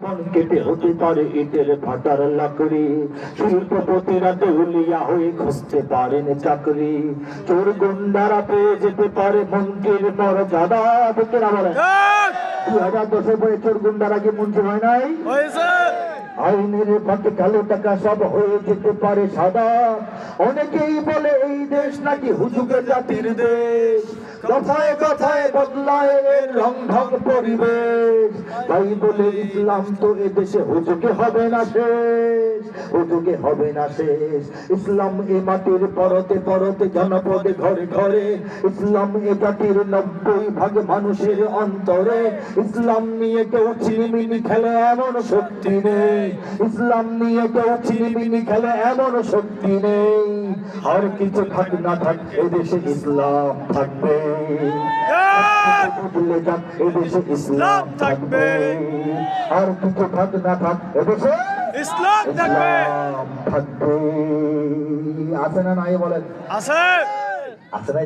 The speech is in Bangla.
বন কেটে হতে পারে ইটের ভাটার লাকড়ি, শিল্পপতিরা দেউলিয়া হয়ে খুঁজতে পারেন চাকরি, চোর গুন্ডারা পেয়ে যেতে পারে মন্ত্রীর মর্যাদা। বুকেরা বলেন 2010 বয়ে চোর গুন্ডারা কি মন্ত্রী হয় নাই? আইনের ফাঁকে কালো টাকা সব হয়ে যেতে পারে সাদা। অনেকেই বলে এই দেশ নাকি হুজুগে জাতির দেশ, কথায় কথায় বদলায় এর রং ঢং পরিবেশ। তাই বলে ইসলাম তো এ দেশে হুজুগে হবে না শেষ, হুজুগে হবে না শেষ। ইসলাম এ মাটির পরতে পরতে জনপদে ঘরে ঘরে, ইসলাম এ জাতির 90% মানুষের অন্তরে। ইসলাম নিয়ে কেউ ছিনিমিনি খেলে এমন শক্তি নেই, ইসলাম নিয়ে কেউ ছিনিমিনি খেলে এমন শক্তি নেই। আর কিছু থাক না থাক এদেশে ইসলাম থাকবে, বদলে যাক এদেশে ইসলাম থাকবে। আর কিছু থাক না থাক এদেশে ইসলাম থাকবে। আছে না নাই বলেন? আছে, আছে না?